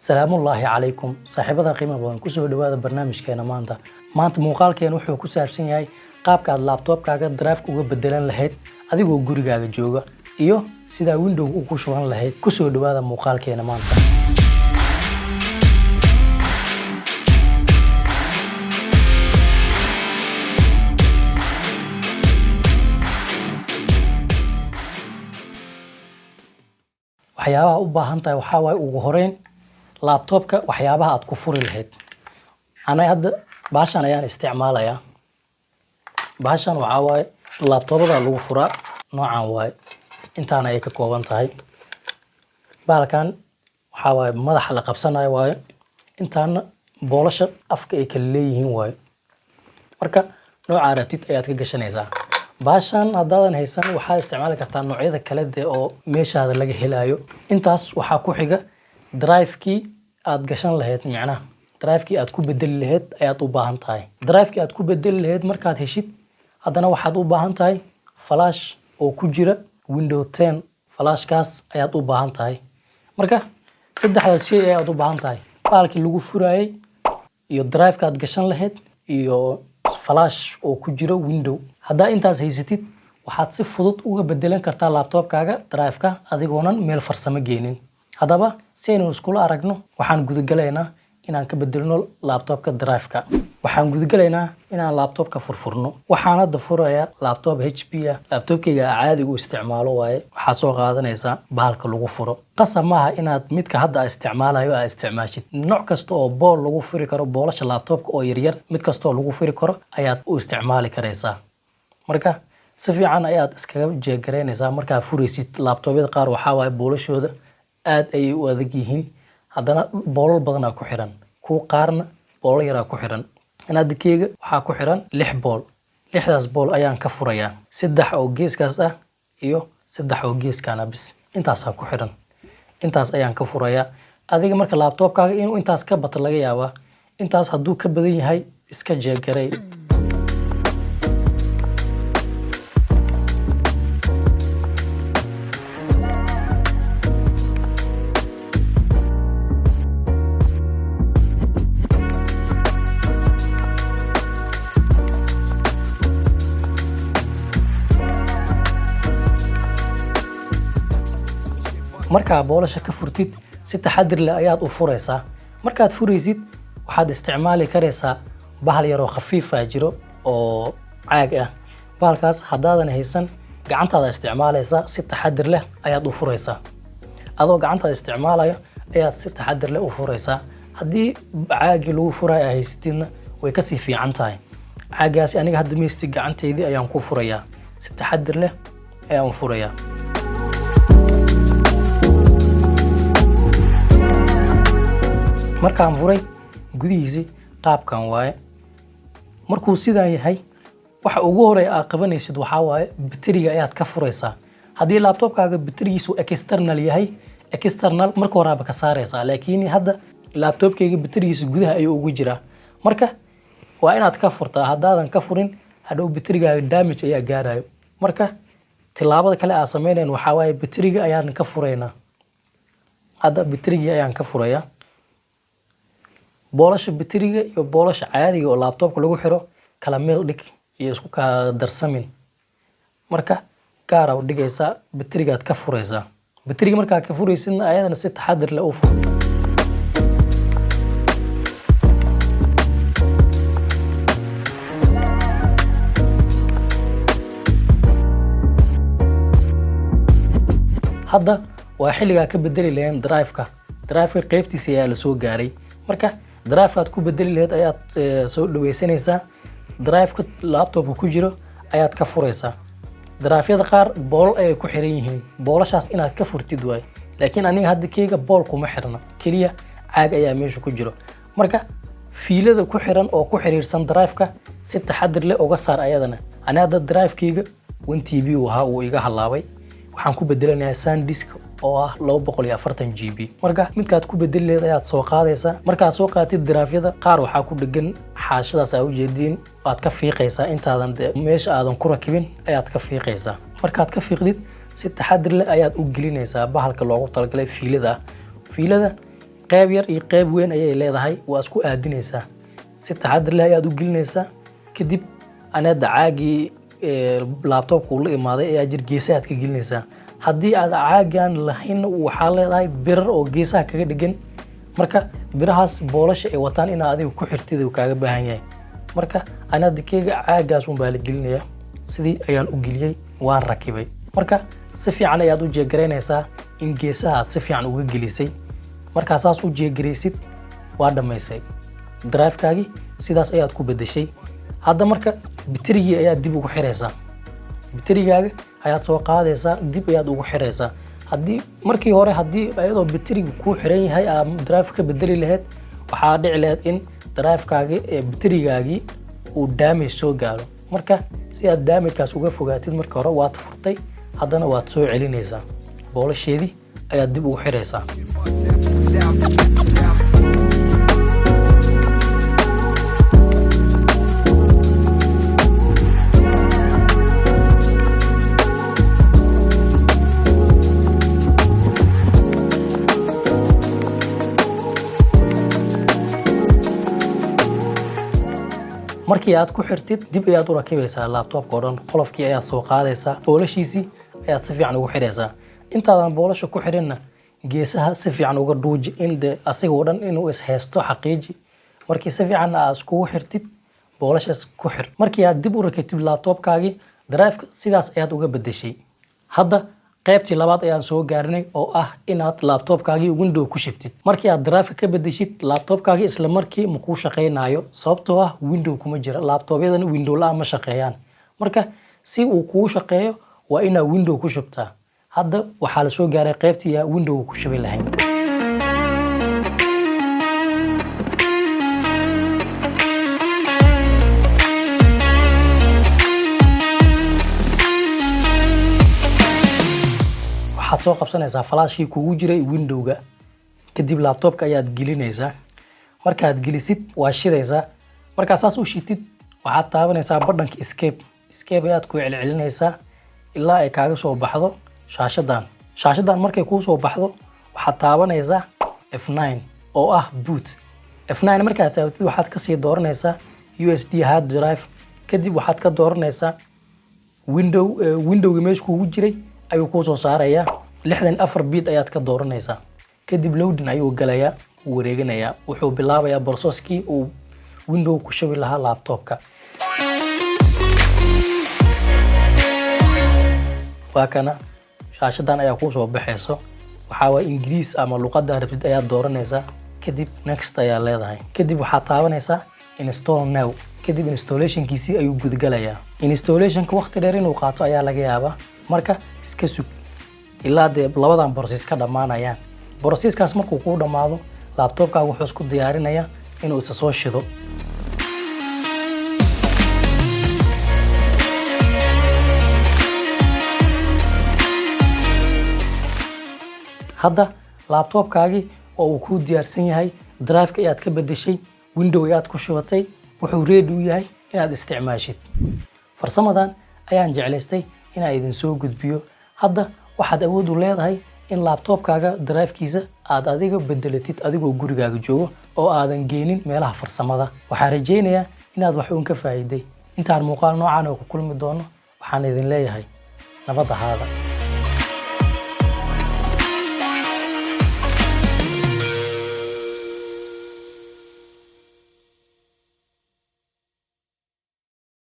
سلام الله عليكم صاحبada qiimaha badan ku soo dhawaada barnaamijkeena maanta muuqaalkeena wuxuu ku saabsan yahay qaabka aad laptopkaaga drive uga bedelan lahayd adigoo gurigaaga jooga iyo sida window uu ku shuban lahayd ku soo dhawaada muuqaalkeena maanta waxyaabaha u baahan tahay waxa way ugu horeyn laptopka waxyaabaha aad ku furi lahayd ana hadda baashan ayaan isticmaalayaa baashan waxa way laptopada lagu furaa noocan way intaan ay ka kooban tahay baalkan waxa way madaxa la qabsanayo way intaan boolasha afka ay kala leeyihiin way marka nooca rabtid ayaad ka gashanaysaa baashan hadaadan haysan waxa isticmaali kartaa noocyada kala oo meeshaada laga helayo intaas waxa ku xiga drive-kii aad gashan lahayd macnaha drive-kii aad ku bedeli lahayd ayaad u baahan tahay drive-kii aad ku bedeli lahayd markaad heshid hadana waxaad u baahan tahay flash oo ku jira Windows 10 flashkaas ayaad u baahan tahay marka saddexdaas shay ayaad u baahan tahay baalkii lagu furayay iyo drive-ka aad gashan lahayd iyo flash oo ku jira Windows hadaa intaas haysatid waxaad si fudud uga bedelan kartaa laptopkaaga drive-ka adigoonan meel farsamo geenin hadaba si aynu isku aragno waxaan gudagalaynaa inaan ka bedelno laptopka drive-ka waxaan gudagalaynaa inaan laptopka furfurno waxaan hadda furayaa laptop HP ah laptopkayga caadi u isticmaalo waaye waxa soo qaadanaysa baalka lagu furo qasab maaha inaad midka hadda isticmaalayo aad isticmaashid nooc kasta oo bool lagu furi karo boolasha laptopka oo yar yar mid kasta oo lagu furi karo ayaad u isticmaali karaysaa marka si fiican ayaad iskaga jeegareynaysaa marka furaysid laptopyada qaar waxa way boolashooda aad ay u adag yihiin hadana boolal badan ku xiran ku qaarna bool yar ku xiran anadkeega waxa ku xiran 6 bool 6daas bool ayaan ka furayaa 3 oo geeskaas ah iyo 3 oo geeskana bis intaas ku xiran intaas ayaan ka furayaa adiga marka laptopkaaga inuu intaas ka bato laga yaabaa intaas haduu ka badan yahay iska jeegarey marka boolasha ka furtid si taxadir leh ayaad u furaysaa markaad furaysid waxaad isticmaali karaysaa bahal yar oo khafiif ah jiro oo caag ah bahalkaas hadaadan haysan gacantaada isticmaalaysaa si taxadir leh ayaad u furaysaa adoo gacantaada isticmaalayo ayaad si taxadir leh u furaysaa hadii caagi lagu furay ay haysatidna way ka sii fiican tahay caagaas aniga hadda meesti gacanteedii ayaan ku furayaa si taxadir leh ayaan furayaa markaan furay gudihiisa qaabkan waaye markuu sidaan yahay waxa ugu horeey aad qabanaysid waxa waaye batteriga ayaad ka furaysaa hadii laptopkaaga batterigiisu external yahay external marka hore ka saaraysaa laakiin hadda laptopkayga batterigiisu gudaha ayuu ugu jiraa marka waa inaad ka furtaa hadaadan ka furin hadhow batterigaaga damage ayaa gaarayo marka tilaabada kale aan sameeynaa waxa waaye batteriga ayaan ka furaynaa hadda batteriga ayaan ka furayaa boolasha batteriga iyo boolasha caadiga oo laptopka lagu xiro kala meel dhig iyo isku ka darsamin marka gaar ah u dhigaysa batteriga aad ka furaysaa batteriga marka ka furaysidna ayadana si taxadir leh u fur hadda waa xilliga ka bedeli lahayn drive-ka qaybtiisa ayaa la soo gaaray marka drive-ka aad ku bedeli lahayd ayaad soo dhaweysanaysaa drive-ka laptopka ku jiro ayaad ka furaysaa drive-yada qaar bool ay ku xiran yihiin boolashaas inaad ka furtid way laakiin aniga hadda keega bool kuma xirna kaliya caag ayaa meesha ku jiro marka fiilada ku xiran oo ku xiriirsan drive-ka si taxadir leh uga saar ayadana aniga hadda drive-kayga 1TB uu iga halaabay waxaan ku bedelanayaa SanDisk oo ah 240GB marka midkaad ku bedeli leedahay ayaad soo qaadaysaa marka soo qaatid drive-yada qaar waxa ku dhagan xaashadaas ay u jeedin waad ka fiiqaysaa intaadan meesha aadan ku rakibin ayaad ka fiiqaysaa markaad ka fiiqdid si taxadir leh ayaad u gelinaysaa bahalka loogu talagalay fiilada qayb yar iyo qayb weyn ayay leedahay waa isku aadinaysaa si taxaddar leh ayaad u gelinaysaa kadib anada caagii laptopka uu la imaaday ayaa jir geesaha aad ka gelinaysaa haddii aad caagan lahayn waxaa leedahay birar oo geesaha kaga dhigan marka birahaas boolasha ay wataan in adiga ku xirtid uu kaaga baahan yahay marka anada keega caagaas un baa la gelinayaa sidii ayaan u geliyay waan rakibay marka si fiican ayaad u jeegaraynaysaa in geesaha aad si fiican uga gelisay marka saas u jeegaraysid waa dhamaysay drive-kaagi sidaas ayaad ku bedeshay hadda marka baterigii ayaad dib ugu xiraysaa baterigaaga ayaad soo qaadaysaa dib ayaad ugu xiraysaa haddii markii hore haddii ayadoo bateriga ku xiran yahay aad drive ka bedeli lahayd waxaa dhici lahayd in drive-kaagi baterigaagii uu damage soo gaaro marka si aad damage-kaas uga fogaatid markii hore waad furtay haddana waad soo celinaysaa boolasheedii ayaad dib ugu xiraysaa markii aad ku xirtid dib ayaad u rakibaysaa laptopka oo dhan qolofkii ayaad soo qaadaysaa boolashiisii ayaad si fiican ugu xiraysaa intaadan boolasha ku xirinna geesaha si fiican uga dhuuji in de asiga oo dhan inuu is haysto xaqiiji markii si fiican aad iskugu xirtid boolashaas ku xir markii aad dib u rakibtid laptopkaagii drive-ka sidaas ayaad uga bedeshay hadda qaybtii labaad ayaan soo gaarnay oo ah inaad laptopkaagii window ku shibtid markii aad drive ka bedeshid laptopkaagii isla markii ma kuu shaqaynayo sababtoo ah window kuma jira laptopyadan window la ma shaqeeyaan marka si uu kuu shaqeeyo waa inaad window ku shubtaa hadda waxaa la soo gaaray qaybtii window ku shubi lahayn waxaad soo qabsanaysaa flashkii kugu jiray windowga kadib laptopka ayaad gelinaysaa markaad gelisid waa shidaysaa markaa saas u shitid waxaad taabanaysaa badhanka escape ayaad ku celcelinaysaa ilaa ay kaaga soo baxdo shaashadan markay kuu soo baxdo waxaad taabanaysaa F9 oo ah boot F9 markaad taabatid waxaad ka sii dooranaysaa USD hard drive kadib waxaad ka dooranaysaa windowga meesha kugu jiray ayuu ku soo saarayaa 64 bit ayaad ka dooranaysaa kadib loading ayuu galayaa wareeganayaa wuxuu bilaabayaa processkii uu window ku shubi lahaa laptopka waa kana shaashadan ayaa ku soo baxayso waxa waa Ingiriis ama luqadda rabtid ayaad dooranaysaa kadib next ayaa leedahay kadib waxaad taabanaysaa install now kadib installationkiisii ayuu gudgalayaa installationka waqti dheer inuu qaato ayaa laga yaabaa marka iska sug ilaa de labadan process ka dhamaanayaan processkaas markuu ku dhamaado laptopkaaga wuxuu isku diyaarinayaa inuu isa soo shido hadda laptopkaagii oo uu ku diyaarsan yahay drive-ka ayaad ka bedeshay window ayaad ku shubatay wuxuu ready u yahay inaad isticmaashid farsamadan ayaan jeclaystay inaan idin soo gudbiyo hadda waxaad awood u leedahay in laptopkaaga drive-kiisa aad adiga bedelatid adigoo gurigaaga joogo oo aadan geenin meelaha farsamada waxaan rajaynayaa inaad wax uun ka faa'iiday intaan muuqaal noocan oo ku kulmi doono waxaan idin leeyahay nabad ahaada